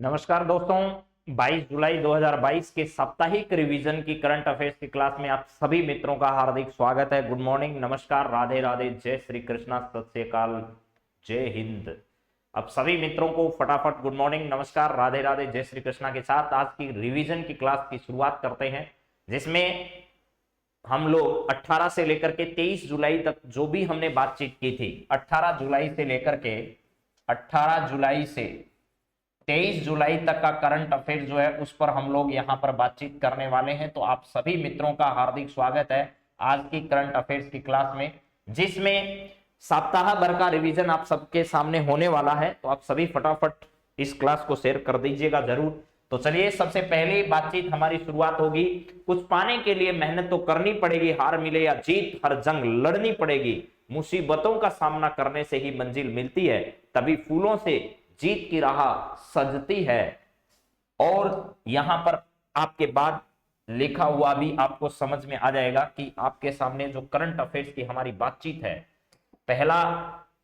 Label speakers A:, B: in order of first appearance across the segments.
A: नमस्कार दोस्तों, 22 जुलाई 2022 के साप्ताहिक रिवीजन की करंट अफेयर्स की क्लास में आप सभी मित्रों का हार्दिक स्वागत है। गुड मॉर्निंग, नमस्कार, राधे राधे, जय श्री कृष्णा, सत श्री अकाल, जय हिंद। अब सभी मित्रों को फटाफट गुड मॉर्निंग, नमस्कार, राधे राधे, जय श्री कृष्णा के साथ आज की रिवीजन की क्लास की शुरुआत करते हैं, जिसमें हम लोग 18 से लेकर के 23 जुलाई तक जो भी हमने बातचीत की थी, 18 जुलाई से लेकर के 18 जुलाई से 23 जुलाई तक का करंट अफेयर जो है उस पर हम लोग यहाँ पर बातचीत करने वाले हैं। तो आप सभी मित्रों का हार्दिक स्वागत है आज की करंट अफेयर्स की क्लास में, जिसमें सप्ताह भर का रिवीजन आप सबके सामने होने वाला है। तो आप सभी फटाफट इस क्लास को शेयर कर दीजिएगा जरूर। तो चलिए, सबसे पहले बातचीत हमारी शुरुआत होगी। कुछ पाने के लिए मेहनत तो करनी पड़ेगी, हार मिले या जीत हर जंग लड़नी पड़ेगी। मुसीबतों का सामना करने से ही मंजिल मिलती है, तभी फूलों से जीत की राह सजती है। और यहां पर आपके बाद लिखा हुआ भी आपको समझ में आ जाएगा कि आपके सामने जो करंट अफेयर्स की हमारी बातचीत है, पहला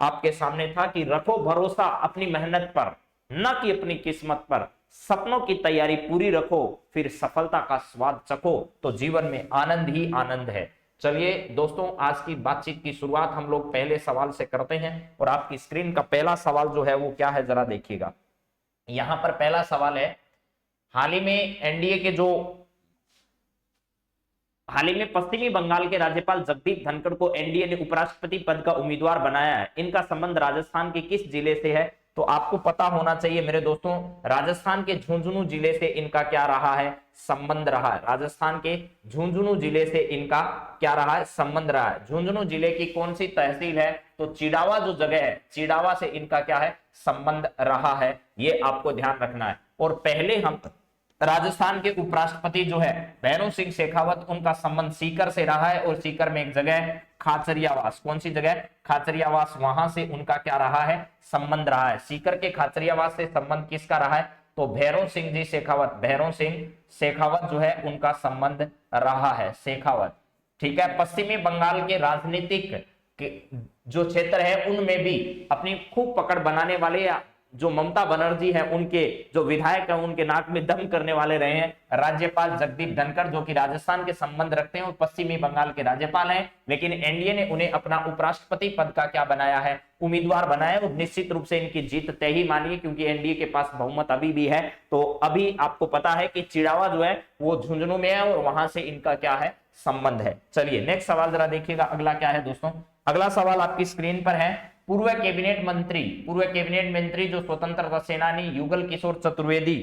A: आपके सामने था कि रखो भरोसा अपनी मेहनत पर, न कि अपनी किस्मत पर। सपनों की तैयारी पूरी रखो, फिर सफलता का स्वाद चखो, तो जीवन में आनंद ही आनंद है। चलिए दोस्तों, आज की बातचीत की शुरुआत हम लोग पहले सवाल से करते हैं। और आपकी स्क्रीन का पहला सवाल जो है वो क्या है, जरा देखिएगा। यहां पर पहला सवाल है, हाल ही में एनडीए के जो हाल ही में पश्चिमी बंगाल के राज्यपाल जगदीप धनखड़ को एनडीए ने उपराष्ट्रपति पद का उम्मीदवार बनाया है। इनका संबंध राजस्थान के किस जिले से है? तो आपको पता होना चाहिए मेरे दोस्तों, राजस्थान के झुंझुनू जिले से इनका क्या रहा है, संबंध रहा है। राजस्थान के झुंझुनू जिले से इनका क्या रहा है, संबंध रहा है। झुंझुनू जिले की कौन सी तहसील है? तो चिड़ावा जो जगह है, चिड़ावा से इनका क्या है, संबंध रहा है। ये आपको ध्यान रखना है। और पहले हम राजस्थान के उपराष्ट्रपति जो है भैरों सिंह शेखावत, उनका संबंध सीकर से रहा है। और सीकर में एक जगह है खाचरियावास, कौन सी जगह? खाचरियावास, वहां से उनका क्या रहा है, संबंध रहा है। सीकर के खाचरियावास से संबंध किसका रहा है? तो भैरों सिंह जी शेखावत, भैरों सिंह शेखावत जो है उनका संबंध रहा है, शेखावत। ठीक है। पश्चिमी बंगाल के राजनीतिक जो क्षेत्र है उनमें भी अपनी खूब पकड़ बनाने वाले या जो ममता बनर्जी है उनके जो विधायक हैं उनके नाक में दम करने वाले रहे हैं राज्यपाल जगदीप धनखड़, जो कि राजस्थान के संबंध रखते हैं और पश्चिमी बंगाल के राज्यपाल हैं। लेकिन एनडीए ने उन्हें अपना उपराष्ट्रपति पद का क्या बनाया है, उम्मीदवार बनाया। और निश्चित रूप से इनकी जीत तय ही मानिए, क्योंकि एनडीए के पास बहुमत अभी भी है। तो अभी आपको पता है कि चिड़ावा जो है वो झुंझुनू में है और वहां से इनका क्या है, संबंध है। चलिए नेक्स्ट सवाल जरा देखिएगा, अगला क्या है दोस्तों। अगला सवाल आपकी स्क्रीन पर है। पूर्व कैबिनेट मंत्री जो स्वतंत्रता सेनानी युगल किशोर चतुर्वेदी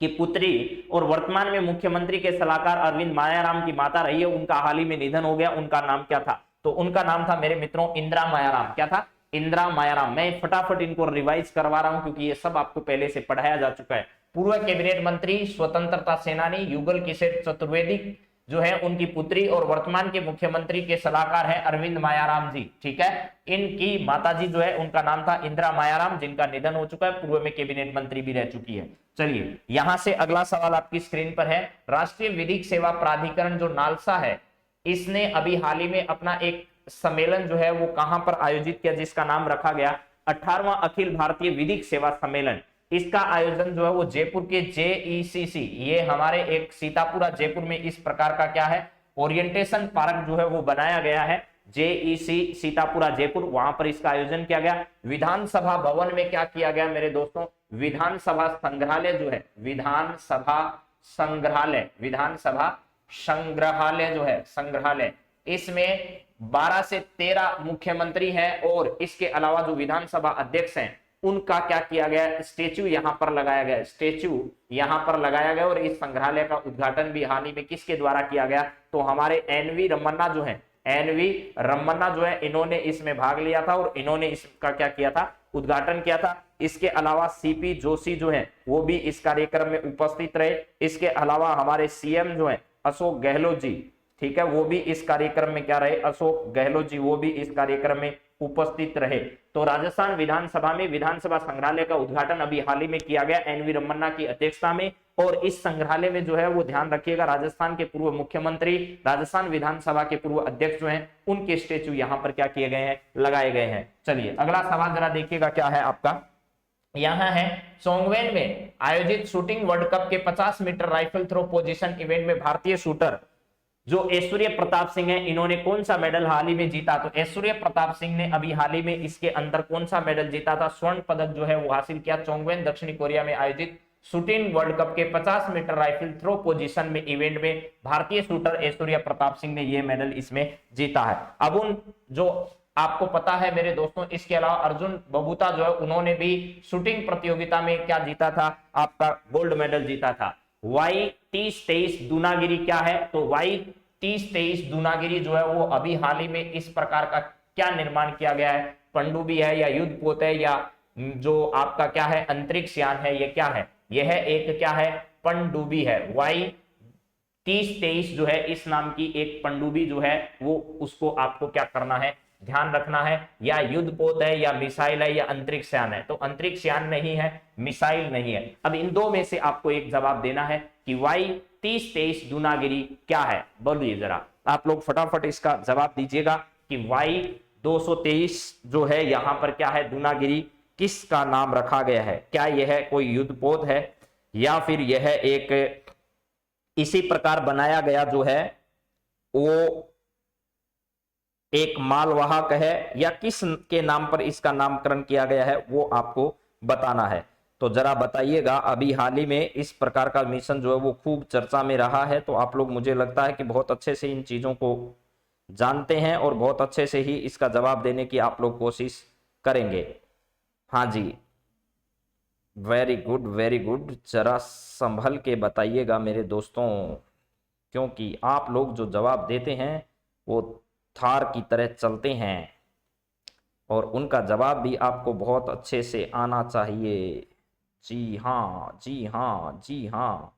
A: की पुत्री और वर्तमान में मुख्यमंत्री के सलाहकार अरविंद मायाराम की माता रही है, उनका हाल ही में निधन हो गया। उनका नाम क्या था? तो उनका नाम था मेरे मित्रों इंदिरा मायाराम। क्या था? इंदिरा मायाराम। मैं फटाफट इनको रिवाइज करवा रहा हूं क्योंकि ये सब आपको पहले से पढ़ाया जा चुका है। पूर्व कैबिनेट मंत्री स्वतंत्रता सेनानी युगल किशोर चतुर्वेदी जो है उनकी पुत्री और वर्तमान के मुख्यमंत्री के सलाहकार हैं अरविंद मायाराम जी। ठीक है। इनकी माताजी जो है उनका नाम था इंदिरा मायाराम, जिनका निधन हो चुका है। पूर्व में कैबिनेट मंत्री भी रह चुकी है। चलिए यहां से अगला सवाल आपकी स्क्रीन पर है। राष्ट्रीय विधिक सेवा प्राधिकरण जो नालसा है, इसने अभी हाल ही में अपना एक सम्मेलन जो है वो कहां पर आयोजित किया, जिसका नाम रखा गया 18वां अखिल भारतीय विधिक सेवा सम्मेलन। इसका आयोजन जो है वो जयपुर के जेईसीसी, ये हमारे एक सीतापुरा जयपुर में इस प्रकार का क्या है, ओरिएंटेशन पार्क जो है वो बनाया गया है। जेईसी सीतापुरा जयपुर, वहां पर इसका आयोजन किया गया। विधानसभा भवन में क्या किया गया मेरे दोस्तों, विधानसभा संग्रहालय जो है, विधानसभा संग्रहालय जो है, संग्रहालय, इसमें 12 से 13 मुख्यमंत्री हैं और इसके अलावा जो विधानसभा अध्यक्ष हैं उनका क्या किया गया, स्टेच्यू यहां पर लगाया गया, स्टेच्यू यहां पर लगाया गया। और इस संग्रहालय का उद्घाटन भी हाल ही में किसके द्वारा किया गया, तो हमारे एनवी रमन्ना जो है, एनवी रमन्ना जो है, इन्होंने इसमें भाग लिया था और इन्होंने इसका क्या किया था, उद्घाटन किया था। इसके अलावा सीपी जोशी जो है वो भी इस कार्यक्रम में उपस्थित रहे। इसके अलावा हमारे सीएम जो है अशोक गहलोत जी, ठीक है, वो भी इस कार्यक्रम में क्या रहे, अशोक गहलोत जी वो भी इस कार्यक्रम में उपस्थित रहे। तो राजस्थान विधानसभा में विधानसभा संग्रहालय का उद्घाटन अभी हाल ही में किया गया एनवी रमन्ना की अध्यक्षता में। और इस संग्रहालय में जो है वो ध्यान रखिएगा, राजस्थान के पूर्व मुख्यमंत्री, राजस्थान विधानसभा के पूर्व अध्यक्ष जो हैं उनके स्टेच्यू यहां पर क्या किए गए हैं, लगाए गए हैं। चलिए अगला सवाल जरा देखिएगा क्या है आपका। यहाँ है चोंगवेन में आयोजित शूटिंग वर्ल्ड कप के 50 metre rifle three position event में भारतीय शूटर जो ऐश्वर्य प्रताप सिंह है, इन्होंने कौन सा मेडल हाल ही में जीता? तो ऐश्वर्य प्रताप सिंह ने अभी हाल ही में इसके अंदर कौन सा मेडल जीता था? स्वर्ण पदक जो है वो हासिल किया चोंगवेन दक्षिणी कोरिया में आयोजित शूटिंग वर्ल्ड कप के 50 मीटर राइफल थ्रो पोजीशन में इवेंट में भारतीय शूटर ऐश्वर्य प्रताप सिंह ने यह मेडल इसमें जीता है। अब उन जो आपको पता है मेरे दोस्तों, इसके अलावा अर्जुन बबूता जो है उन्होंने भी शूटिंग प्रतियोगिता में क्या जीता था? आपका गोल्ड मेडल जीता था। वाई 30-23 दूनागिरी क्या है? तो वाई 30-23 दूनागिरी जो है वो अभी हाल ही में इस प्रकार का क्या निर्माण किया गया है? पनडुब्बी है या युद्धपोत है या जो आपका क्या है अंतरिक्ष यान है? ये क्या है? यह एक क्या है? पनडुब्बी है। वाई 30-23 जो है इस नाम की एक पनडुब्बी जो है वो उसको आपको क्या करना है? ध्यान रखना है। या युद्धपोत है या मिसाइल है या अंतरिक्ष यान है? तो अंतरिक्ष यान नहीं है, मिसाइल नहीं है। अब इन दो में से आपको एक जवाब देना है कि वाई 30-23 दूनागिरी क्या है? बोलिए जरा, आप लोग फटाफट इसका जवाब दीजिएगा कि वाई 223 जो है यहां पर क्या है? दूनागिरी किसका नाम रखा गया है? क्या यह कोई युद्धपोत है या फिर यह एक इसी प्रकार बनाया गया जो है वो एक मालवाहक है या किस के नाम पर इसका नामकरण किया गया है वो आपको बताना है। तो जरा बताइएगा। अभी हाल ही में इस प्रकार का मिशन जो है वो खूब चर्चा में रहा है, तो आप लोग मुझे लगता है कि बहुत अच्छे से इन चीजों को जानते हैं और बहुत अच्छे से ही इसका जवाब देने की आप लोग कोशिश करेंगे। हाँ जी, वेरी गुड वेरी गुड। जरा संभल के बताइएगा मेरे दोस्तों, क्योंकि आप लोग जो जवाब देते हैं वो थार की तरह चलते हैं और उनका जवाब भी आपको बहुत अच्छे से आना चाहिए। जी हाँ जी हाँ जी हाँ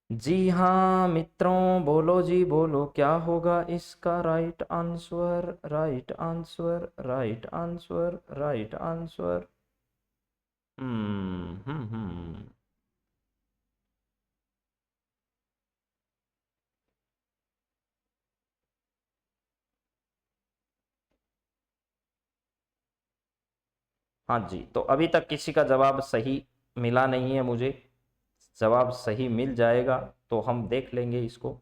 A: जी हाँ मित्रों, बोलो जी बोलो, क्या होगा इसका right answer? Right answer right answer right answer. Hmm. हाँ जी, तो अभी तक किसी का जवाब सही मिला नहीं है मुझे। जवाब सही मिल जाएगा तो हम देख लेंगे इसको।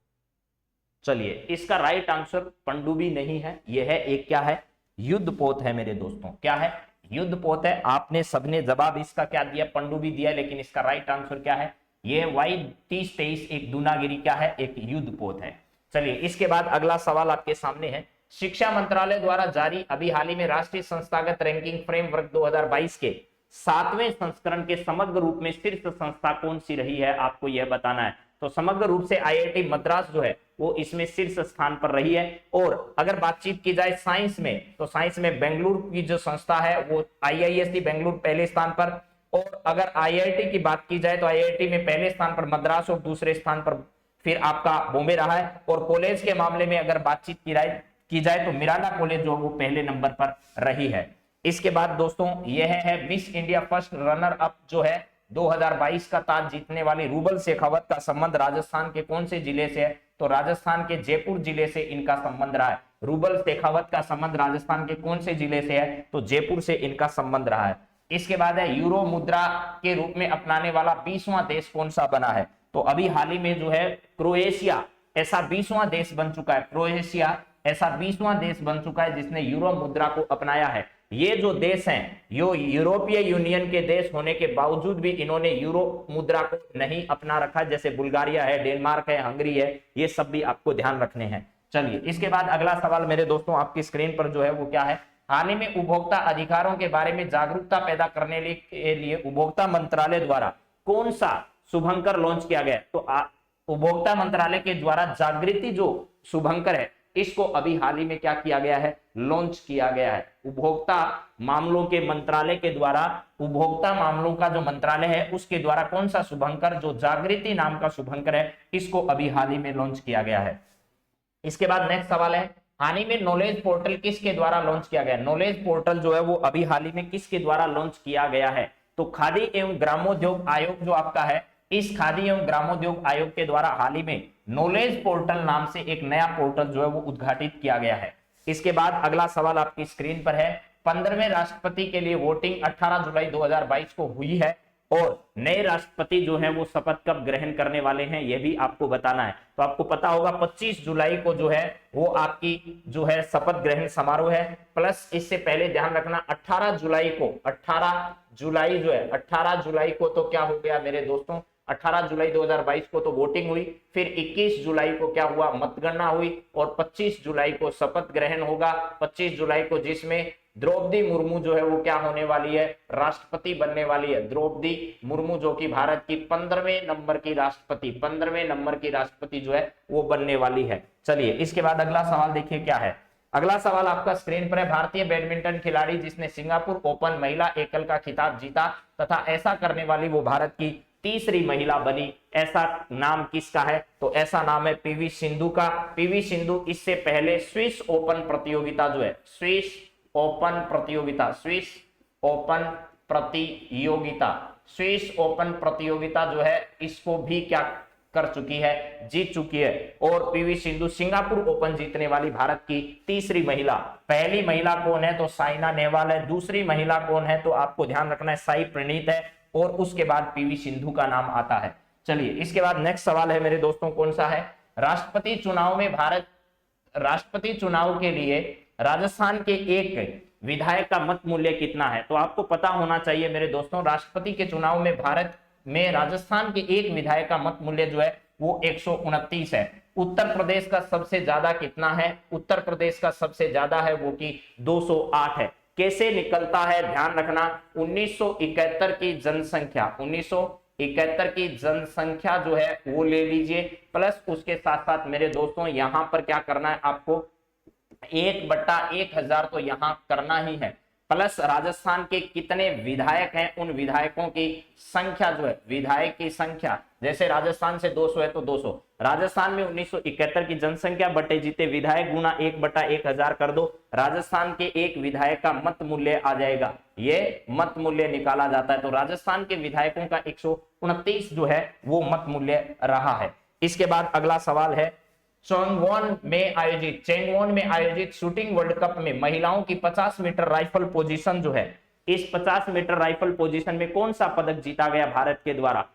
A: चलिए, इसका राइट आंसर पनडुब्बी नहीं है, यह है एक क्या है? युद्धपोत है मेरे दोस्तों। क्या है? युद्धपोत है। आपने सबने जवाब इसका क्या दिया? पनडुब्बी दिया, लेकिन इसका राइट आंसर क्या है? यह वाई 30-23 एक दूनागिरी क्या है? एक युद्धपोत है। चलिए, इसके बाद अगला सवाल आपके सामने है। शिक्षा मंत्रालय द्वारा जारी अभी हाल ही में राष्ट्रीय संस्थागत रैंकिंग फ्रेमवर्क 2022 के 7वें संस्करण के समग्र रूप में शीर्ष संस्था कौन सी रही है? आपको यह बताना है। तो समग्र रूप से आईआईटी मद्रास जो है वो इसमें शीर्ष स्थान पर रही है। और अगर बातचीत की जाए साइंस में, तो साइंस में बेंगलुरु की जो संस्था है वो आईआईएससी बेंगलुरु पहले स्थान पर। और अगर आईआईटी की बात की जाए तो आईआईटी में पहले स्थान पर मद्रास और दूसरे स्थान पर फिर आपका बॉम्बे रहा है। और कॉलेज के मामले में अगर बातचीत की जाए तो मिरांडा कॉलेज जो वो पहले नंबर पर रही है। इसके बाद दोस्तों यह है miss India first runner up जो है 2022 का ताज जीतने वाली रूबल शेखावत का संबंध राजस्थान के कौन से जिले से है? तो राजस्थान के जयपुर जिले से इनका संबंध रहा है। रूबल शेखावत का संबंध राजस्थान के कौन से जिले से है? तो जयपुर से इनका संबंध रहा है। इसके बाद है यूरो मुद्रा के रूप में अपनाने वाला 20वां देश कौन सा बना है? तो अभी हाल ही में जो है क्रोएशिया ऐसा 20वां देश बन चुका है। क्रोएशिया ऐसा 20वां देश बन चुका है जिसने यूरो मुद्रा को अपनाया है। ये जो देश हैं यो यूरोपीय यूनियन के देश होने के बावजूद भी इन्होंने यूरो मुद्रा को नहीं अपना रखा, जैसे बुल्गारिया है, डेनमार्क है, हंगरी है, ये सब भी आपको ध्यान रखने हैं। चलिए, इसके बाद अगला सवाल मेरे दोस्तों आपकी स्क्रीन पर जो है वो क्या है? हाल ही में उपभोक्ता अधिकारों के बारे में जागरूकता पैदा करने के लिए उपभोक्ता मंत्रालय द्वारा कौन सा शुभंकर लॉन्च किया गया? तो उपभोक्ता मंत्रालय के द्वारा जागृति जो शुभंकर है इसको अभी हाल ही में क्या किया गया है? लॉन्च किया गया है। उपभोक्ता मामलों के मंत्रालय के द्वारा, उपभोक्ता मामलों का जो मंत्रालय है उसके द्वारा कौन सा शुभंकर, जो जागृति नाम का शुभंकर है, इसको अभी हाल ही में लॉन्च किया गया है। इसके बाद नेक्स्ट सवाल है, हाल ही में नॉलेज पोर्टल किसके द्वारा लॉन्च किया गया? नॉलेज पोर्टल जो है वो अभी हाल ही में किसके द्वारा लॉन्च किया गया है? तो खादी एवं ग्रामोद्योग आयोग जो आपका है, इस खादी एवं ग्रामोद्योग आयोग के द्वारा हाल ही में नॉलेज पोर्टल नाम से एक नया पोर्टल जो है वो उद्घाटित किया गया है। इसके बाद अगला सवाल आपकी स्क्रीन पर है, 15वें राष्ट्रपति के लिए वोटिंग 18 जुलाई 2022 को हुई है और नए राष्ट्रपति जो है वो शपथ कब ग्रहण करने वाले हैं ये भी आपको बताना है। तो आपको पता होगा 25 जुलाई को जो है वो आपकी जो है शपथ ग्रहण समारोह है, प्लस इससे पहले ध्यान रखना 18 जुलाई को, 18 जुलाई जो है 18 जुलाई को तो क्या हो गया मेरे दोस्तों, 18 जुलाई 2022 को तो वोटिंग हुई, फिर 21 जुलाई को क्या हुआ, मतगणना हुई और 25 जुलाई को शपथ ग्रहण होगा। 25 जुलाई को जिसमें द्रौपदी मुर्मू जो है वो क्या होने वाली है, राष्ट्रपति बनने वाली है। द्रौपदी मुर्मू जो कि भारत की 15वें नंबर की राष्ट्रपति, 15वें नंबर की राष्ट्रपति जो है वो बनने वाली है। चलिए इसके बाद अगला सवाल देखिए क्या है। अगला सवाल आपका स्क्रीन पर है। भारतीय बैडमिंटन खिलाड़ी जिसने सिंगापुर ओपन महिला एकल का खिताब जीता तथा ऐसा करने वाली वो भारत की तीसरी महिला बनी, ऐसा नाम किसका है? तो ऐसा नाम है पीवी सिंधु का। पीवी सिंधु इससे पहले स्विस ओपन प्रतियोगिता जो है, स्विस ओपन प्रतियोगिता, स्विस ओपन प्रतियोगिता, स्विस ओपन प्रतियोगिता जो है इसको भी क्या कर चुकी है, जीत चुकी है। और पीवी सिंधु सिंगापुर ओपन जीतने वाली भारत की तीसरी महिला। पहली महिला कौन है? तो साइना नेहवाल है। दूसरी महिला कौन है? तो आपको ध्यान रखना है साई प्रणीत है और उसके बाद पीवी सिंधु का नाम आता है। चलिए इसके बाद नेक्स्ट सवाल है मेरे दोस्तों, कौन सा है? राष्ट्रपति चुनाव में भारत, राष्ट्रपति चुनाव के लिए राजस्थान के एक विधायक का मत मूल्य कितना है? तो आपको पता होना चाहिए मेरे दोस्तों, राष्ट्रपति के चुनाव में भारत में राजस्थान के एक विधायक का मत मूल्य जो है वो 129 है। उत्तर प्रदेश का सबसे ज्यादा कितना है? उत्तर प्रदेश का सबसे ज्यादा है वो कि 208 है। कैसे निकलता है? ध्यान रखना, 1971 की जनसंख्या, 1971 की जनसंख्या जो है वो ले लीजिए, प्लस उसके साथ साथ मेरे दोस्तों यहां पर क्या करना है आपको, 1/1000 तो यहां करना ही है, प्लस राजस्थान के कितने विधायक हैं उन विधायकों की संख्या जो है, विधायक की संख्या, जैसे राजस्थान से 200 है तो 200, राजस्थान में 1971 की जनसंख्या बटे जीते विधायक गुना 1/1000 कर दो, राजस्थान के एक विधायक का मत मूल्य आ जाएगा, ये मत मूल्य निकाला जाता है। तो राजस्थान के विधायकों का 129 जो है वो मत मूल्य रहा है। इसके बाद अगला सवाल है, चेंगवोन में आयोजित शूटिंग वर्ल्ड कप में महिलाओं की 50 मीटर राइफल पोजीशन जो है, इस 50 मीटर राइफल पोजीशन में कौन सा पदक जीता गया भारत के द्वारा?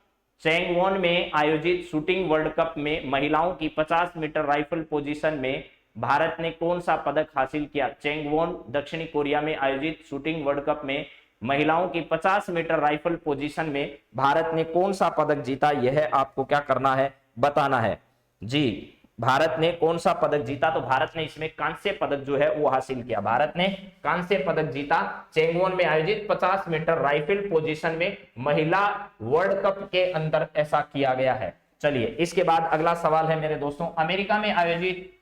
A: चेंगवोन में आयोजित शूटिंग वर्ल्ड कप में महिलाओं की 50 मीटर राइफल पोजीशन में भारत ने कौन सा पदक हासिल किया? चेंगवोन दक्षिणी कोरिया में आयोजित शूटिंग वर्ल्ड कप में महिलाओं की 50 मीटर राइफल पोजीशन में भारत ने कौन सा पदक जीता? यह आपको क्या करना है, बताना है जी। भारत ने कौन सा पदक जीता? तो भारत ने इसमें कांस्य पदक जो है वो हासिल किया, भारत ने कांस्य पदक जीता। चेंगवोन में आयोजित 50 मीटर राइफल पोजीशन में महिला वर्ल्ड कप के अंदर ऐसा किया गया है। चलिए इसके बाद अगला सवाल है मेरे दोस्तों, अमेरिका में आयोजित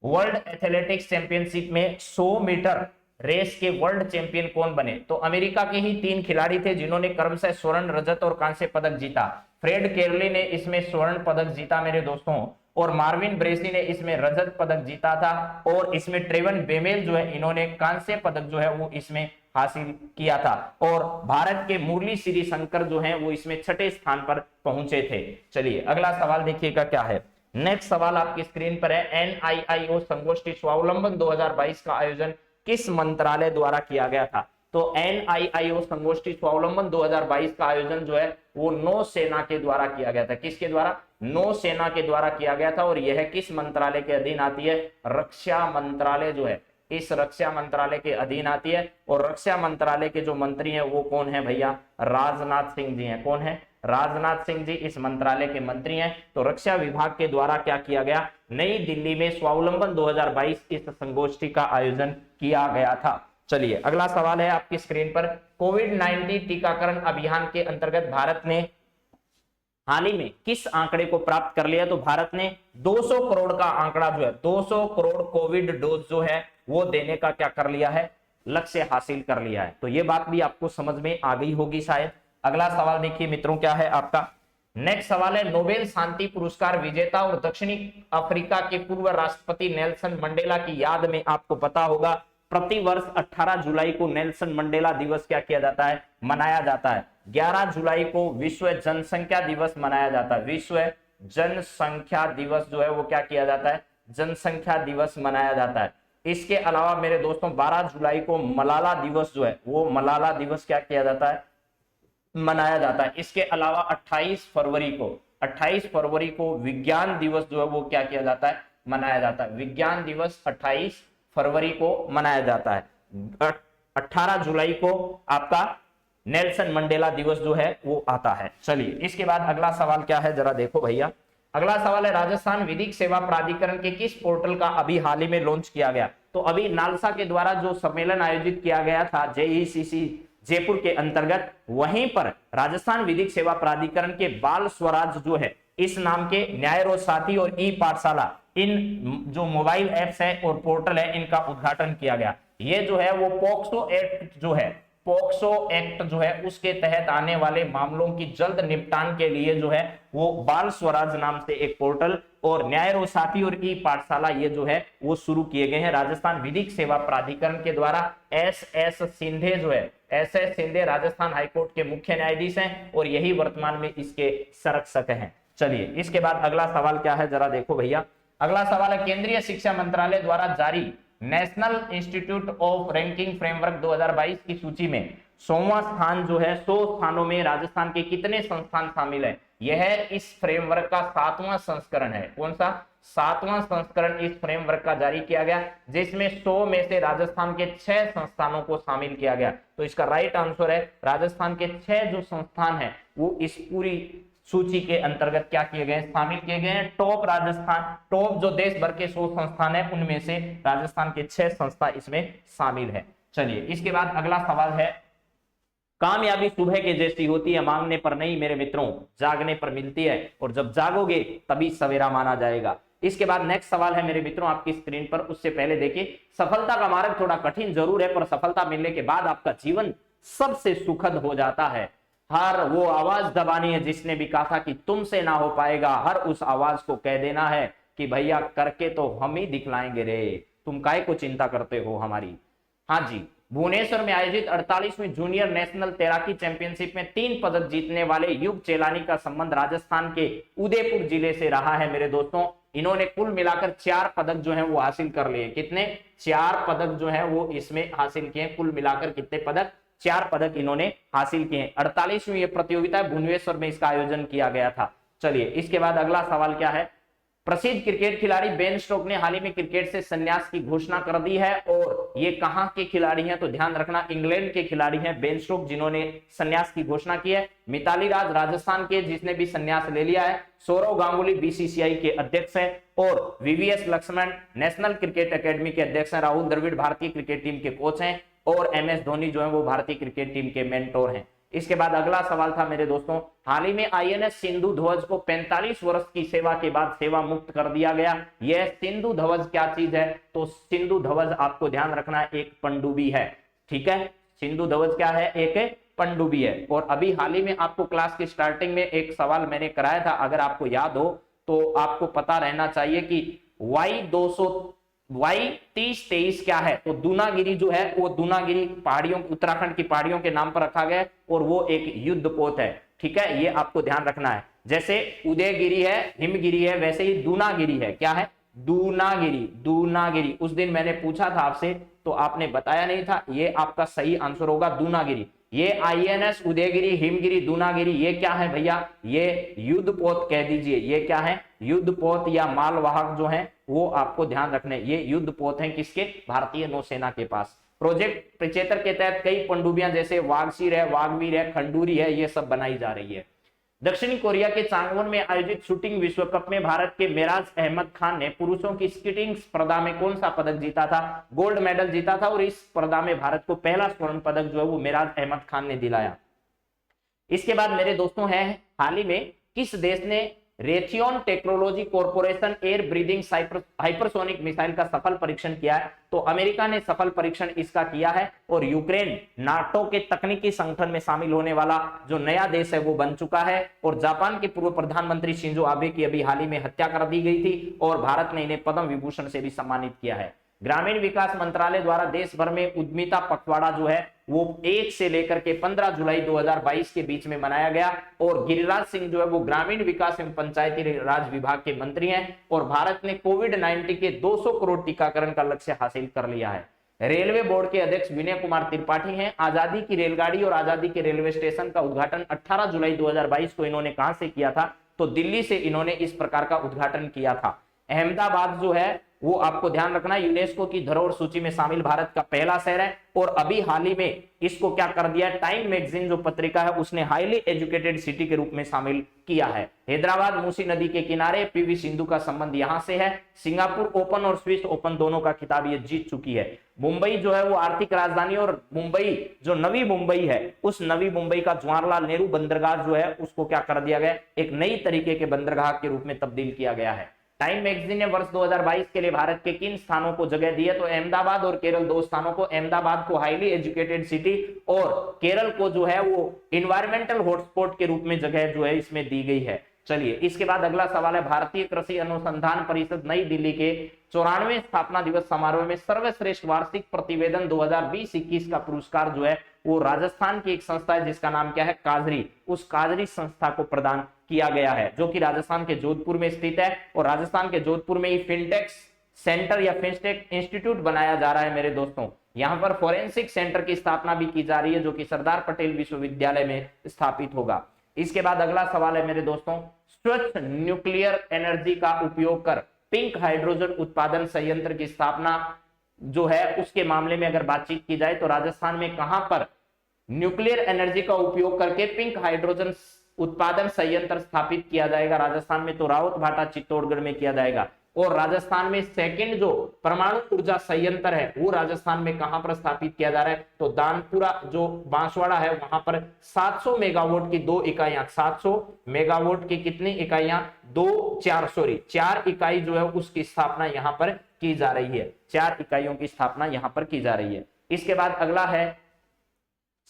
A: वर्ल्ड एथलेटिक्स चैंपियनशिप में 100 मीटर रेस के वर्ल्ड चैंपियन कौन बने? तो अमेरिका के ही 3 खिलाड़ी थे जिन्होंने क्रमशः स्वर्ण, रजत और कांस्य पदक जीता। फ्रेड केरली ने इसमें स्वर्ण पदक जीता मेरे दोस्तों, और मार्विन ब्रेसी ने इसमें रजत पदक जीता था, और इसमें ट्रेवन बेमेल जो है इन्होंने कांस्य पदक जो है वो इसमें हासिल किया था, और भारत के मुरली श्री शंकर जो हैं वो इसमें 6ठे स्थान पर पहुंचे थे। चलिए अगला सवाल देखिएगा क्या है। नेक्स्ट सवाल आपकी स्क्रीन पर है, NIIO संगोष्ठी स्वावलंबन 2022 का आयोजन किस मंत्रालय द्वारा किया गया था? तो NIIO संगोष्ठी स्वावलंबन 2022 का आयोजन जो है वो नौसेना के द्वारा किया गया था। किसके द्वारा? नौसेना के द्वारा किया गया था, और यह किस मंत्रालय के अधीन आती है? रक्षा मंत्रालय जो है इस रक्षा मंत्रालय के अधीन आती है, और रक्षा मंत्रालय के जो मंत्री हैं वो कौन है भैया? राजनाथ सिंह जी हैं। कौन है? राजनाथ सिंह जी इस मंत्रालय के मंत्री हैं। तो रक्षा विभाग के द्वारा क्या किया गया? नई दिल्ली में स्वावलंबन 2022 इस संगोष्ठी का आयोजन किया गया था। चलिए अगला सवाल है आपकी स्क्रीन पर, कोविड-19 टीकाकरण अभियान के अंतर्गत भारत ने हाल ही में किस आंकड़े को प्राप्त कर लिया? तो भारत ने 200 करोड़ का आंकड़ा जो है, 200 करोड़ कोविड डोज जो है वो देने का क्या कर लिया है? लक्ष्य हासिल कर लिया है। तो ये बात भी आपको समझ में आ गई होगी शायद। अगला सवाल देखिए मित्रों क्या है आपका। नेक्स्ट सवाल है, नोबेल शांति पुरस्कार विजेता और दक्षिणी अफ्रीका के पूर्व राष्ट्रपति नेल्सन मंडेला की याद में आपको पता होगा प्रतिवर्ष 18 जुलाई को नेल्सन मंडेला दिवस क्या किया जाता है? मनाया जाता है। 11 जुलाई को विश्व जनसंख्या दिवस मनाया जाता है। विश्व जनसंख्या दिवस जो है वो क्या किया जाता है? जनसंख्या दिवस मनाया जाता है। इसके अलावा मेरे दोस्तों 12 जुलाई को मलाला दिवस जो है वो मलाला दिवस क्या किया जाता है, मनाया जाता है। इसके अलावा 28 फरवरी को विज्ञान दिवस जो है वो क्या किया जाता है, मनाया जाता है। विज्ञान दिवस 28 फरवरी को मनाया जाता है। 18 जुलाई को आपका नेल्सन मंडेला दिवस जो है वो आता है। चलिए इसके बाद अगला सवाल क्या है जरा देखो भैया। अगला सवाल है राजस्थान विधिक सेवा प्राधिकरण के किस पोर्टल का अभी हाल ही में लॉन्च किया गया। तो अभी नालसा के द्वारा जो सम्मेलन आयोजित किया गया था जेईसीसी जयपुर के अंतर्गत, वहीं पर राजस्थान विधिक सेवा प्राधिकरण के बाल स्वराज जो है इस नाम के न्याय रोज साथी और ई पाठशाला, इन जो मोबाइल एप्स है और पोर्टल है इनका उद्घाटन किया गया। ये जो है वो पोक्सो एक्ट जो है उसके तहत आने वाले मामलों की जल्द निपटान के लिए जो है वो बाल स्वराज नाम से एक पोर्टल और न्याय रोज साथी और ई पाठशाला ये जो है वो शुरू किए गए हैं राजस्थान विधिक सेवा प्राधिकरण के द्वारा। एस सिंधे राजस्थान हाईकोर्ट के मुख्य न्यायाधीश हैं और यही वर्तमान में इसके संरक्षक हैं। चलिए इसके बाद अगला सवाल क्या है जरा देखो भैया। अगला सवाल है केंद्रीय शिक्षा मंत्रालय द्वारा जारी national institute of ranking framework 2022 की सूची में 100वां स्थान जो है, 100 स्थानों में राजस्थान के कितने संस्थान शामिल है। यह इस फ्रेमवर्क का 7वां संस्करण है। कौन सा? 7वां संस्करण इस फ्रेमवर्क का जारी किया गया, जिसमें 100 में से राजस्थान के 6 संस्थानों को शामिल किया गया। तो इसका राइट आंसर है राजस्थान के 6 जो संस्थान है वो इस पूरी सूची के अंतर्गत क्या किए गए, शामिल किए गए हैं। टॉप जो देश भर के 100 संस्थान है उनमें से राजस्थान के 6 संस्था इसमें शामिल है। चलिए इसके बाद अगला सवाल है कामयाबी सुबह के जैसी होती है, मांगने पर नहीं मेरे मित्रों, जागने पर मिलती है, और जब जागोगे तभी सवेरा माना जाएगा। इसके बाद नेक्स्ट सवाल है मेरे मित्रों आपकी स्क्रीन पर। उससे पहले देखिए, सफलता का मार्ग थोड़ा कठिन जरूर है, पर सफलता मिलने के बाद आपका जीवन सबसे सुखद हो जाता है। हर वो आवाज दबानी है जिसने भी कहा था कि तुमसे ना हो पाएगा, हर उस आवाज को कह देना है कि भैया करके तो हम ही दिखलाएंगे रे, तुम काहे को चिंता करते हो हमारी। हाँ जी, भुवनेश्वर में आयोजित 48वीं जूनियर नेशनल तैराकी चैंपियनशिप में 3 पदक जीतने वाले युग चेलानी का संबंध राजस्थान के उदयपुर जिले से रहा है मेरे दोस्तों। इन्होंने कुल मिलाकर 4 पदक जो है वो हासिल कर लिए। कितने? 4 पदक जो है वो इसमें हासिल किए। कुल मिलाकर कितने पदक? 4 पदक इन्होंने हासिल किए। 48वीं ये प्रतियोगिता भुवनेश्वर में इसका आयोजन किया गया था। चलिए इसके बाद अगला सवाल क्या है। प्रसिद्ध क्रिकेट खिलाड़ी बेन स्टोक्स ने हाल ही में क्रिकेट से संन्यास की घोषणा कर दी है, और ये कहां के खिलाड़ी हैं तो ध्यान रखना, इंग्लैंड के खिलाड़ी हैं बेन स्टोक्स जिन्होंने संन्यास की घोषणा की है। मिताली राज राजस्थान के जिसने भी संन्यास ले लिया है। सौरव गांगुली बीसीसीआई के अध्यक्ष हैं, और VVS Laxman national cricket academy के अध्यक्ष हैं। राहुल द्रविड़ भारतीय क्रिकेट टीम के कोच हैं, और एमएस धोनी जो है वो भारतीय क्रिकेट टीम के मेंटोर हैं। इसके बाद अगला सवाल था मेरे दोस्तों, हाल ही में आईएनएस सिंधु ध्वज को 45 वर्ष की सेवा के बाद सेवा मुक्त कर दिया गया। यह सिंधु ध्वज क्या चीज है तो सिंधु ध्वज आपको ध्यान रखना एक पनडुब्बी है। ठीक है, सिंधु ध्वज क्या है? एक पनडुब्बी है। और अभी हाल ही में आपको क्लास की स्टार्टिंग में एक सवाल मैंने कराया था, अगर आपको याद हो तो आपको पता रहना चाहिए कि Y3023 क्या है तो दूनागिरी जो है वो दूनागिरी पहाड़ियों, उत्तराखंड की पहाड़ियों के नाम पर रखा गया है, और वो एक युद्ध पोत है। ठीक है, ये आपको ध्यान रखना है। जैसे उदयगिरी है, हिमगिरी है, वैसे ही दूनागिरी है। क्या है? दूनागिरी। उस दिन मैंने पूछा था आपसे तो आपने बताया नहीं था, ये आपका सही आंसर होगा दूनागिरी। ये आईएनएस उदयगिरी, हिमगिरी, दूनागिरी ये क्या है भैया? ये युद्ध पोत कह दीजिए। ये क्या है? युद्ध पोत या मालवाहक जो है वो आपको ध्यान रखने, ये युद्ध पोत हैं किसके? भारतीय नौसेना के पास। प्रोजेक्ट पिचेतर के तहत कई पनडुब्बियां जैसे वागशीर है, वागवीर है, खंडूरी है, ये सब बनाई जा रही है। दक्षिणी कोरिया के चांगवोन में आयोजित शूटिंग विश्व कप में भारत के मेराज अहमद खान ने पुरुषों की स्कीटिंग स्पर्धा में कौन सा पदक जीता था? गोल्ड मेडल जीता था, और इस स्पर्धा में भारत को पहला स्वर्ण पदक जो है वो मेराज अहमद खान ने दिलाया। इसके बाद मेरे दोस्तों है, हाल ही में किस देश ने Raytheon technology corporation air breathing hypersonic missile का सफल परीक्षण किया है? तो अमेरिका ने सफल परीक्षण इसका किया है, और यूक्रेन नाटो के तकनीकी संगठन में शामिल होने वाला जो नया देश है वो बन चुका है। और जापान के पूर्व प्रधानमंत्री शिंजो आबे की अभी हाल ही में हत्या कर दी गई थी, और भारत ने इन्हें पद्म विभूषण से भी सम्मानित किया है। ग्रामीण विकास मंत्रालय द्वारा देश भर में उद्यमिता पखवाड़ा जो है वो 1 से लेकर के 15 जुलाई 2022 के बीच में मनाया गया। और गिरिराज सिंह जो है वो ग्रामीण विकास एवं पंचायती राज विभाग के मंत्री हैं। और भारत ने कोविड-19 के 200 करोड़ टीकाकरण का लक्ष्य हासिल कर लिया है। रेलवे बोर्ड के अध्यक्ष विनय कुमार त्रिपाठी हैं। आजादी की रेलगाड़ी और आजादी के रेलवे स्टेशन का उद्घाटन 18 जुलाई 2022 को इन्होंने कहां से किया था, तो दिल्ली से इन्होंने इस प्रकार का उद्घाटन किया था। अहमदाबाद जो है वो आपको ध्यान रखना यूनेस्को की धरोहर सूची में शामिल भारत का पहला शहर है। और अभी हाल ही में इसको क्या कर दिया, टाइम मैगजीन जो पत्रिका है उसने हाईली एजुकेटेड सिटी के रूप में शामिल किया है। हैदराबाद मूसी नदी के किनारे, पीवी सिंधु का संबंध यहां से है। सिंगापुर ओपन और स्विस ओपन दोनों का खिताब ये जीत चुकी है। मुंबई जो है वो आर्थिक राजधानी, और मुंबई जो नवी मुंबई है उस नवी मुंबई का जवाहरलाल नेहरू बंदरगाह जो है उसको क्या कर दिया गया, एक नई तरीके के बंदरगाह के रूप में तब्दील किया गया है। टाइम मैगजीन ने वर्ष 2022 के लिए भारत के किन स्थानों को जगह दी है, तो अहमदाबाद और केरल 2 स्थानों को। अहमदाबाद को हाईली एजुकेटेड सिटी और केरल को जो है वो इन्वायरमेंटल हॉटस्पॉट के रूप में जगह जो है इसमें दी गई है। चलिए इसके बाद अगला सवाल है, भारतीय कृषि अनुसंधान परिषद नई दिल्ली के 94वें स्थापना दिवस समारोह में सर्वश्रेष्ठ वार्षिक प्रतिवेदन 2020-21 का पुरस्कार जो है वो राजस्थान की एक संस्था है जिसका नाम क्या है, काजरी। उस काजरी संस्था को प्रदान किया गया है जो कि राजस्थान के जोधपुर में स्थित है। और राजस्थान के जोधपुर में ही फिनटेक सेंटर या फिनटेक इंस्टीट्यूट बनाया जा रहा है मेरे दोस्तों। यहां पर फोरेंसिक सेंटर की स्थापना भी की जा रही है जो कि सरदार पटेल विश्वविद्यालय में स्थापित होगा। इसके बाद अगला सवाल है मेरे दोस्तों, स्वच्छ न्यूक्लियर एनर्जी का उपयोग कर पिंक हाइड्रोजन उत्पादन संयंत्र की स्थापना जो है उसके मामले में अगर बातचीत की जाए तो राजस्थान में कहां पर न्यूक्लियर एनर्जी का उपयोग करके पिंक हाइड्रोजन उत्पादन संयंत्र स्थापित किया जाएगा। राजस्थान में तो रावत भाटा चित्तौड़गढ़ में किया जाएगा। और राजस्थान में सेकंड जो परमाणु ऊर्जा संयंत्र है वो राजस्थान में कहां पर स्थापित किया जा रहा है, तो दानपुरा जो बांसवाड़ा है वहां पर 700 मेगावाट की 2 इकाइयां, 700 मेगावाट की कितनी इकाइयां, 4 इकाई जो है उसकी स्थापना यहां पर की जा रही है। 4 इकाइयों की स्थापना यहां पर की जा रही है। इसके बाद अगला है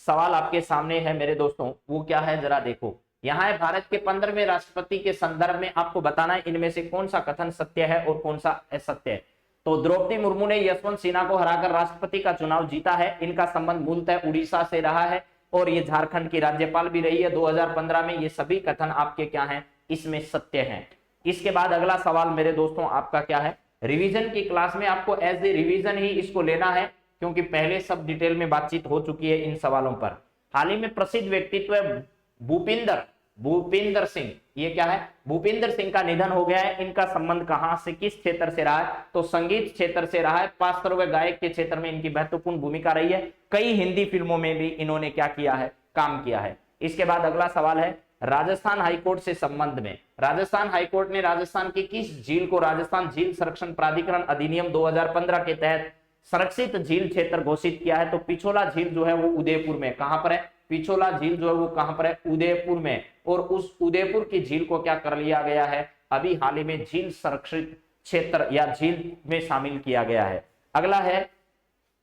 A: सवाल आपके सामने है मेरे दोस्तों, वो क्या है जरा देखो। यहाँ है, भारत के 15वें राष्ट्रपति के संदर्भ में आपको बताना है इनमें से कौन सा कथन सत्य है और कौन सा असत्य है। तो द्रौपदी मुर्मू ने यशवंत सिन्हा को हराकर राष्ट्रपति का चुनाव जीता है। इनका संबंध मूलतः उड़ीसा से रहा है और ये झारखंड की राज्यपाल भी रही है 2015 में। ये सभी कथन आपके क्या हैं, इसमें सत्य हैं। इसके बाद अगला सवाल मेरे दोस्तों आपका क्या है, रिवीजन की क्लास में आपको एज ए रिवीजन ही इसको लेना है क्योंकि पहले सब डिटेल में बातचीत हो चुकी है इन सवालों पर। हाल ही में प्रसिद्ध व्यक्तित्व भूपिंदर सिंह, ये क्या है, भूपिंदर सिंह का निधन हो गया है। इनका संबंध कहां से, किस क्षेत्र से रहा है, तो संगीत क्षेत्र से रहा है। पास्टर व गायक के क्षेत्र में इनकी महत्वपूर्ण भूमिका रही है। कई हिंदी फिल्मों में भी इन्होंने क्या किया है, काम किया है। इसके बाद अगला सवाल है, राजस्थान हाईकोर्ट से संबंध में राजस्थान हाईकोर्ट ने राजस्थान की किस झील को राजस्थान झील संरक्षण प्राधिकरण अधिनियम 2015 के तहत संरक्षित झील क्षेत्र घोषित किया है, तो पिछोला झील जो है वो उदयपुर में, कहां पर है, पिछोला झील जो है वो कहां पर है, उदयपुर में। और उस उदयपुर की झील को क्या कर लिया गया है, अभी हाल ही में झील संरक्षित क्षेत्र या झील में शामिल किया गया है। अगला है,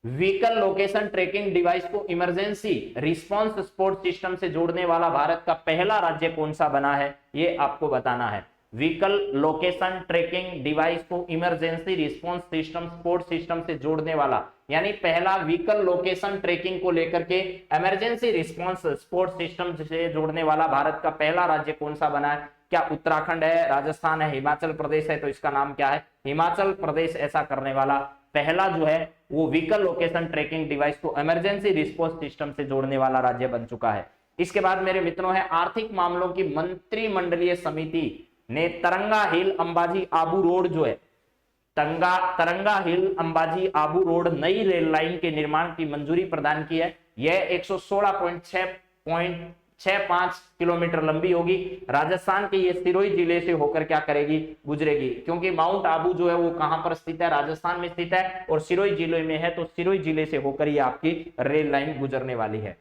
A: व्हीकल लोकेशन ट्रैकिंग डिवाइस को इमरजेंसी रिस्पांस सपोर्ट सिस्टम से जोड़ने वाला भारत का पहला राज्य कौन सा बना है, ये आपको बताना है। व्हीकल लोकेशन ट्रैकिंग डिवाइस को emergency response system support system से जोड़ने वाला, यानी पहला व्हीकल लोकेशन ट्रैकिंग को लेकर के इमरजेंसी रिस्पांस सपोर्ट सिस्टम से जोड़ने वाला भारत का पहला राज्य कौन सा बना है, क्या उत्तराखंड है, राजस्थान है, हिमाचल प्रदेश है, तो इसका नाम क्या है, हिमाचल प्रदेश ऐसा करने वाला पहला जो है वो व्हीकल लोकेशन ट्रैकिंग डिवाइस को इमरजेंसी रिस्पांस सिस्टम से जोड़ने वाला राज्य बन चुका है। इसके बाद मेरे मित्रों है, आर्थिक मामलों की मंत्रिमंडलीय समिति ने तरंगा हिल अंबाजी आबू रोड जो है, तरंगा हिल अंबाजी आबू रोड नई रेल लाइन के निर्माण की मंजूरी प्रदान की है। यह 116.65 किलोमीटर लंबी होगी। राजस्थान के ये सिरोही जिले से होकर क्या करेगी, गुजरेगी, क्योंकि माउंट आबू जो है वो कहां पर स्थित है, राजस्थान में स्थित है और सिरोही जिले में है, तो सिरोही जिले से होकर ये आपकी रेल लाइन गुजरने वाली है।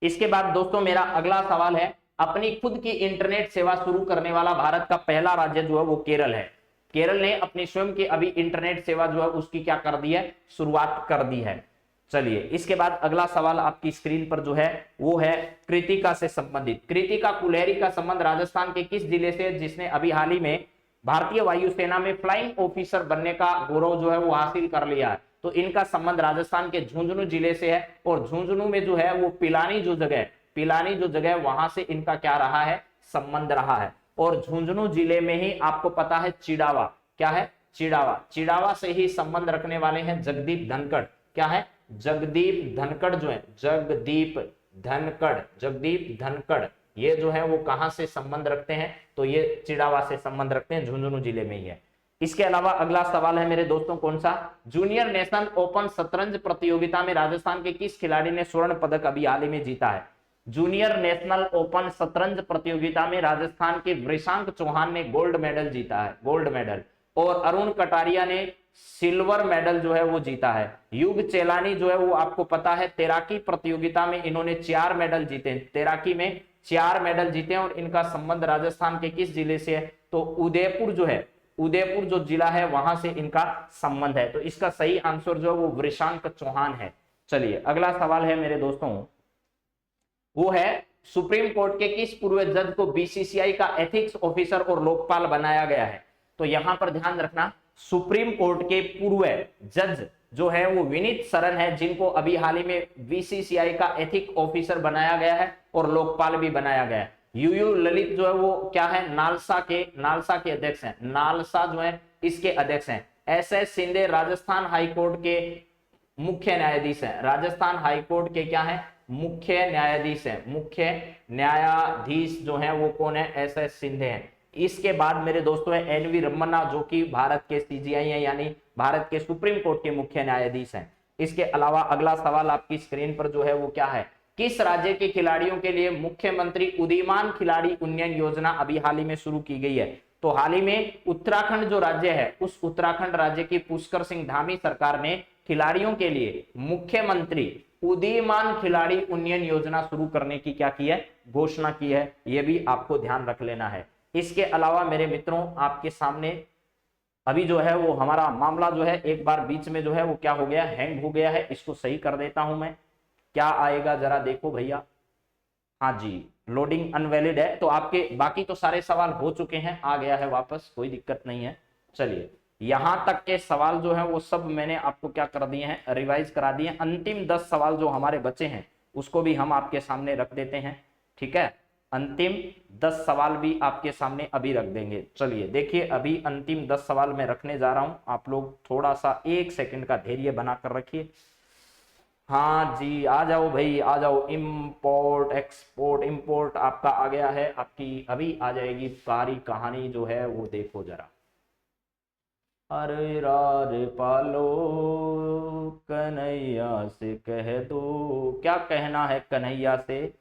A: इसके बाद दोस्तों मेरा अगला सवाल है, अपनी खुद की इंटरनेट सेवा शुरू करने वाला भारत का पहला राज्य जो है वो केरल है। केरल ने अपनी स्वयं की अभी इंटरनेट सेवा जो है उसकी क्या कर दी है, शुरुआत कर दी है। चलिए इसके बाद अगला सवाल आपकी स्क्रीन पर जो है वो है कृतिका से संबंधित। कृतिका कुलहरी का संबंध राजस्थान के किस जिले से, जिसने अभी हाल ही में भारतीय वायुसेना में फ्लाइंग ऑफिसर बनने का गौरव जो है वो हासिल कर लिया है। तो इनका संबंध राजस्थान के झुंझुनू जिले से है, और झुंझुनू में जो है वो पिलानी जो जगह है वहां से इनका क्या रहा है, संबंध रहा है। और झुंझुनू जिले में ही आपको पता है चिड़ावा, क्या है, चिड़ावा से ही संबंध रखने वाले हैं जगदीप धनखड़। क्या है, जगदीप धनखड़ जो है, जगदीप धनखड़ ये जो है वो कहां से संबंध रखते हैं, तो ये चिड़ावा से संबंध रखते हैं, झुंझुनू जिले में ही है। इसके अलावा अगला सवाल है मेरे दोस्तों कौन सा, जूनियर नेशनल ओपन शतरंज प्रतियोगिता में राजस्थान के किस खिलाड़ी ने स्वर्ण पदक अभी हाल ही में जीता है। जूनियर नेशनल ओपन शतरंज प्रतियोगिता में राजस्थान के वृषांक चौहान ने गोल्ड मेडल जीता है, गोल्ड मेडल, और अरुण कटारिया ने सिल्वर मेडल जो है वो जीता है। युग चेलानी जो है वो आपको पता है तैराकी प्रतियोगिता में इन्होंने 4 मेडल जीते हैं, तैराकी में 4 मेडल जीते हैं, और इनका संबंध राजस्थान के किस जिले से है, तो उदयपुर जो है, उदयपुर जो जिला है वहां से इनका संबंध है। तो इसका सही आंसर जो है वो वृषांक चौहान है। चलिए अगला सवाल है मेरे दोस्तों, वो है सुप्रीम कोर्ट के किस पूर्व जज को बीसीसीआई का एथिक्स ऑफिसर और लोकपाल बनाया गया है। तो यहां पर ध्यान रखना, सुप्रीम कोर्ट के पूर्व जज जो है वो विनीत सरन है, जिनको अभी हाल ही में बीसीसीआई का एथिक ऑफिसर बनाया गया है और लोकपाल भी बनाया गया है। यूयू ललित जो है वो क्या है, नालसा के अध्यक्ष हैं, नालसा जो है इसके अध्यक्ष हैं। एस शिंदे राजस्थान हाईकोर्ट के मुख्य न्यायाधीश हैं, राजस्थान हाईकोर्ट के क्या है, मुख्य न्यायाधीश हैं, मुख्य न्यायाधीश जो है वो कौन है, एस शिंदे हैं। इसके बाद मेरे दोस्तों है एनवी रमन्ना, जो कि भारत के सीजीआई हैं, यानी भारत के सुप्रीम कोर्ट के मुख्य न्यायाधीश हैं। इसके अलावा अगला सवाल आपकी स्क्रीन पर जो है वो क्या है, किस राज्य के खिलाड़ियों के लिए मुख्यमंत्री उदीयमान खिलाड़ी उन्नयन योजना अभी हाल ही में शुरू की गई है। तो हाल ही में उत्तराखंड जो राज्य है, उस उत्तराखंड राज्य की पुष्कर सिंह धामी सरकार ने खिलाड़ियों के लिए मुख्यमंत्री उदीयमान खिलाड़ी उन्नयन योजना शुरू करने की क्या की है, घोषणा की है। यह भी आपको ध्यान रख लेना है। इसके अलावा मेरे मित्रों आपके सामने अभी जो है वो हमारा मामला जो है एक बार बीच में जो है वो क्या हो गया, हैंग हो गया है। इसको सही कर देता हूं मैं, क्या आएगा जरा देखो भैया, हाँ जी लोडिंग अनवैलिड है। तो आपके बाकी तो सारे सवाल हो चुके हैं, आ गया है वापस, कोई दिक्कत नहीं है। चलिए यहां तक के सवाल जो है वो सब मैंने आपको क्या कर दिए हैं, रिवाइज करा दिए। अंतिम 10 सवाल जो हमारे बचे हैं उसको भी हम आपके सामने रख देते हैं, ठीक है। अंतिम 10 सवाल भी आपके सामने अभी रख देंगे। चलिए देखिए अभी अंतिम 10 सवाल मैं रखने जा रहा हूं, आप लोग थोड़ा सा 1 सेकंड का धैर्य बनाकर रखिए। हाँ जी आ जाओ भाई आ जाओ, इंपोर्ट एक्सपोर्ट इंपोर्ट आपका आ गया है, आपकी अभी आ जाएगी सारी कहानी जो है वो देखो जरा। अरे रारे पालो कन्हैया से कह दो, क्या कहना है कन्हैया से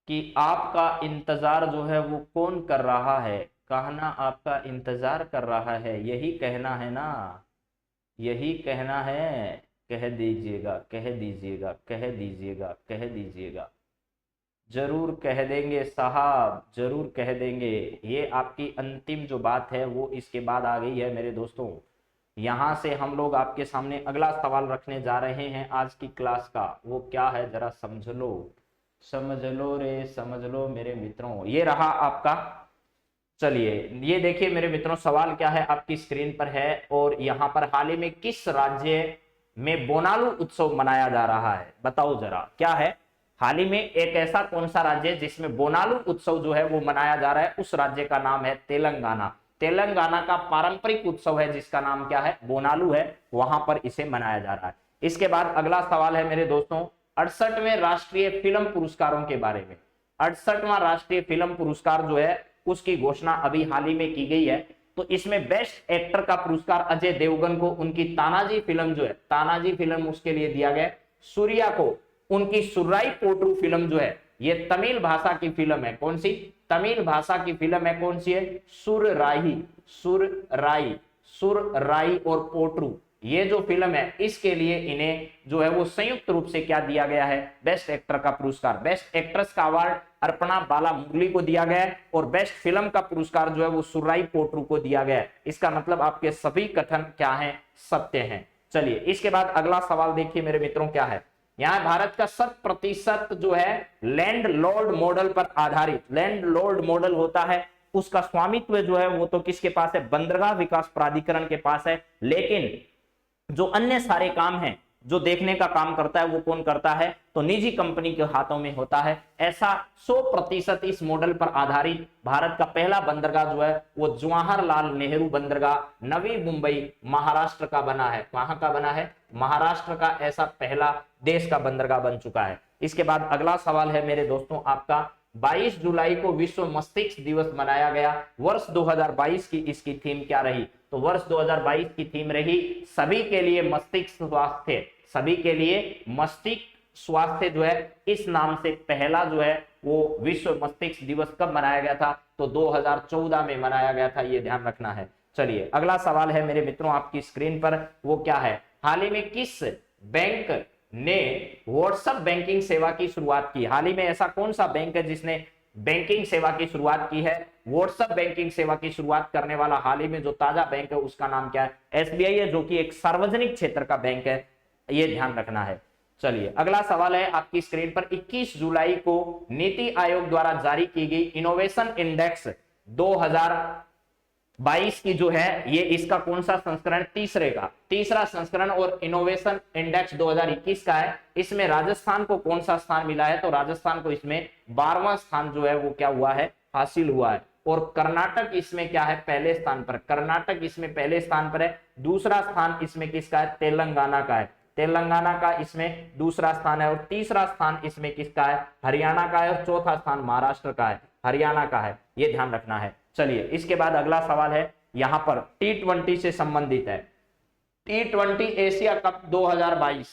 A: कि आपका इंतजार जो है वो कौन कर रहा है, कहना आपका इंतजार कर रहा है, यही कहना है ना, यही कहना है, कह दीजिएगा कह दीजिएगा कह दीजिएगा कह दीजिएगा, जरूर कह देंगे साहब जरूर कह देंगे। ये आपकी अंतिम जो बात है वो इसके बाद आ गई है मेरे दोस्तों। यहां से हम लोग आपके सामने अगला सवाल रखने जा रहे हैं आज की क्लास का, वो क्या है जरा समझ लो, समझ लो रे समझ लो मेरे मित्रों। ये रहा आपका, चलिए ये देखिए मेरे मित्रों सवाल क्या है आपकी स्क्रीन पर है, और यहाँ पर हाल ही में किस राज्य में बोनालू उत्सव मनाया जा रहा है, बताओ जरा क्या है। हाल ही में एक ऐसा कौन सा राज्य जिसमें बोनालू उत्सव जो है वो मनाया जा रहा है, उस राज्य का नाम है तेलंगाना। तेलंगाना का पारंपरिक उत्सव है जिसका नाम क्या है, बोनालू है, वहां पर इसे मनाया जा रहा है। इसके बाद अगला सवाल है मेरे दोस्तों 68वें राष्ट्रीय फिल्म पुरस्कारों के बारे में। 68वां राष्ट्रीय फिल्म पुरस्कार जो है उसकी घोषणा अभी हाल ही में की गई है। तो इसमें बेस्ट एक्टर का पुरस्कार अजय देवगन को उनकी तानाजी फिल्म जो है, तानाजी फिल्म उसके लिए दिया गया। सूर्या को उनकी सुर्राई पोट्रू फिल्म जो है, ये तमिल भाषा की फिल्म है, कौन सी, तमिल भाषा की फिल्म है, कौन सी है, सुरराई, सुरराई, सुरराई और पोट्रू, ये जो फिल्म है इसके लिए इन्हें जो है वो संयुक्त रूप से क्या दिया गया है, बेस्ट एक्टर का पुरस्कार। बेस्ट एक्ट्रेस का अवार्ड अर्पणा बाला मुरली को दिया गया है, और बेस्ट फिल्म का पुरस्कार जो है वो सुर्राई पोट्रू को दिया गया है। इसका मतलब आपके सभी कथन क्या है, सत्य हैं। चलिए इसके बाद अगला सवाल देखिए मेरे मित्रों क्या है, यहाँ भारत का 100% जो है लैंड लॉर्ड मॉडल पर आधारित, लैंड लॉर्ड मॉडल होता है उसका स्वामित्व जो है वो तो किसके पास है, बंदरगाह विकास प्राधिकरण के पास है। लेकिन जो अन्य सारे काम हैं, जो देखने का काम करता है, वो कौन करता है, तो निजी कंपनी के हाथों में होता है। ऐसा 100% इस मॉडल पर आधारित भारत का पहला बंदरगाह जो है वो जवाहरलाल नेहरू बंदरगाह नवी मुंबई महाराष्ट्र का बना है। कहां का बना है, महाराष्ट्र का ऐसा पहला देश का बंदरगाह बन चुका है। इसके बाद अगला सवाल है मेरे दोस्तों आपका, 22 जुलाई को विश्व मस्तिष्क दिवस मनाया गया। वर्ष 2022 की इसकी थीम क्या रही, तो वर्ष 2022 की थीम रही सभी के लिए मस्तिष्क स्वास्थ्य। सभी के लिए मस्तिष्क स्वास्थ्य जो है, इस नाम से पहला जो है वो विश्व मस्तिष्क दिवस कब मनाया गया था, तो 2014 में मनाया गया था, ये ध्यान रखना है। चलिए अगला सवाल है मेरे मित्रों आपकी स्क्रीन पर, वो क्या है, हाल ही में किस बैंक ने व्हाट्सएप बैंकिंग सेवा की शुरुआत की। हाल ही में ऐसा कौन सा बैंक है जिसने बैंकिंग सेवा की शुरुआत की है, व्हाट्सएप बैंकिंग सेवा की शुरुआत करने वाला हाल ही में जो ताजा बैंक है उसका नाम क्या है, एसबीआई है, जो कि एक सार्वजनिक क्षेत्र का बैंक है, ये ध्यान रखना है। चलिए अगला सवाल है आपकी स्क्रीन पर, 21 जुलाई को नीति आयोग द्वारा जारी की गई इनोवेशन इंडेक्स 2022 की जो है, ये इसका कौन सा संस्करण, तीसरा संस्करण, और इनोवेशन इंडेक्स 2021 का है। इसमें राजस्थान को कौन सा स्थान मिला है, तो राजस्थान को इसमें 12वां स्थान जो है वो क्या हुआ है, हासिल हुआ है। और कर्नाटक इसमें क्या है, पहले स्थान पर, कर्नाटक इसमें पहले स्थान पर है। दूसरा स्थान इसमें किसका है, तेलंगाना का है, तेलंगाना का इसमें दूसरा स्थान है। और तीसरा स्थान इसमें किसका है, हरियाणा का है। और चौथा स्थान महाराष्ट्र का है, हरियाणा का है, ये ध्यान रखना है। चलिए इसके बाद अगला सवाल है यहां पर T20 से संबंधित है। T20 एशिया कप 2022,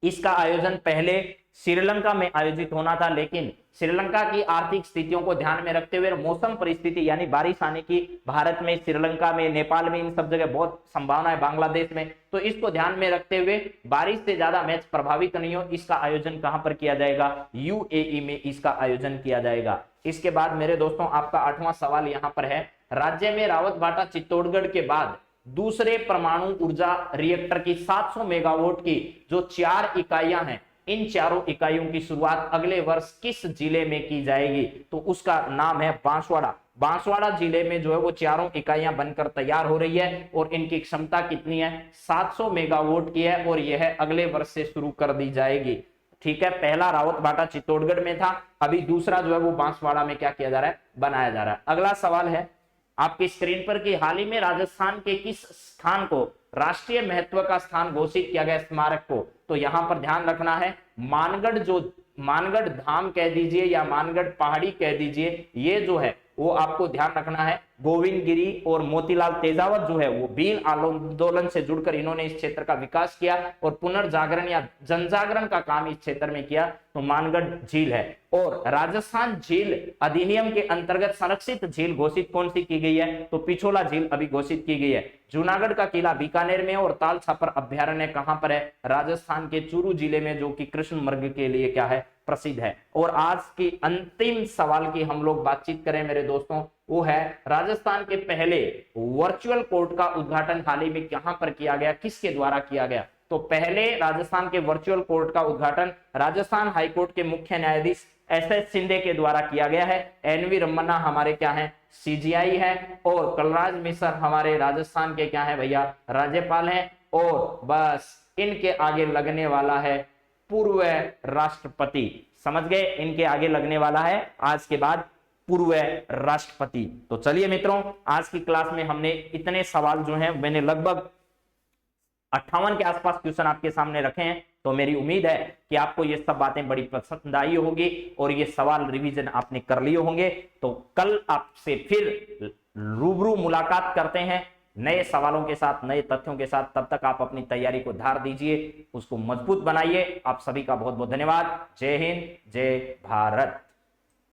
A: इसका आयोजन पहले श्रीलंका में आयोजित होना था, लेकिन श्रीलंका की आर्थिक स्थितियों को ध्यान में रखते हुए, मौसम परिस्थिति यानी बारिश आने की भारत में, श्रीलंका में, नेपाल में, इन सब जगह बहुत संभावना है, बांग्लादेश में, तो इसको ध्यान में रखते हुए बारिश से ज्यादा मैच प्रभावित नहीं हो, इसका आयोजन कहां पर किया जाएगा, यूएई में इसका आयोजन किया जाएगा। इसके बाद मेरे दोस्तों आपका 8वां सवाल यहां पर है, राज्य में रावतभाटा चित्तौड़गढ़ के बाद दूसरे परमाणु ऊर्जा रिएक्टर की 700 मेगावाट की जो 4 इकाइयां हैं, इन चारों इकाइयों की शुरुआत अगले वर्ष किस जिले में की जाएगी, तो उसका नाम है बांसवाड़ा। बांसवाड़ा जिले में जो है वो चारों इकाइयां बनकर तैयार हो रही है और इनकी क्षमता कितनी है, 700 मेगावाट की है, और यह अगले वर्ष से शुरू कर दी जाएगी। ठीक है, पहला रावतभाटा चित्तौड़गढ़ में था, अभी दूसरा जो है वो बांसवाड़ा में क्या किया जा रहा है, बनाया जा रहा है। अगला सवाल है आपकी स्क्रीन पर कि हाल ही में राजस्थान के किस स्थान को राष्ट्रीय महत्व का स्थान घोषित किया गया, स्मारक को, तो यहां पर ध्यान रखना है मानगढ़, जो मानगढ़ धाम कह दीजिए या मानगढ़ पहाड़ी कह दीजिए, ये जो है वो आपको ध्यान रखना है। गोविंद गिरी और मोतीलाल तेजावत जो है वो भील आंदोलन से जुड़कर इन्होंने इस क्षेत्र का विकास किया और पुनर्जागरण या जनजागरण का काम इस क्षेत्र में किया, तो मानगढ़ झील है। और राजस्थान झील अधिनियम के अंतर्गत संरक्षित झील घोषित कौन सी की गई है, तो पिछोला झील अभी घोषित की गई है। जूनागढ़ का किला बीकानेर में और ताल छापर अभ्यारण्य कहां पर है, राजस्थान के चूरू जिले में, जो कि कृष्ण मृग के लिए क्या है, प्रसिद्ध है। और आज की अंतिम सवाल की हम लोग बातचीत करें मेरे दोस्तों, वो है राजस्थान के पहले वर्चुअल कोर्ट का उद्घाटन हाल ही में कहां पर किया गया, किसके द्वारा किया गया, तो पहले राजस्थान के वर्चुअल कोर्ट का उद्घाटन राजस्थान हाईकोर्ट के मुख्य न्यायाधीश एस.एस. शिंदे के द्वारा किया गया है। एन.वी. रमन्ना हमारे क्या है, सीजीआई है, और कलराज मिश्र हमारे राजस्थान के क्या है भैया, राज्यपाल हैं। और बस इनके आगे लगने वाला है पूर्व राष्ट्रपति, समझ गए, इनके आगे लगने वाला है आज के बाद पूर्व राष्ट्रपति। तो चलिए मित्रों, आज की क्लास में हमने इतने सवाल जो हैं, मैंने लगभग 58 के आसपास क्वेश्चन आपके सामने रखे हैं। तो मेरी उम्मीद है कि आपको ये सब बातें बड़ी पसंद आई होगी और ये सवाल रिवीजन आपने कर लिए होंगे। तो कल आपसे फिर रूबरू मुलाकात करते हैं नए सवालों के साथ, नए तथ्यों के साथ। तब तक आप अपनी तैयारी को धार दीजिए, उसको मजबूत बनाइए। आप सभी का बहुत बहुत धन्यवाद। जय हिंद, जय भारत।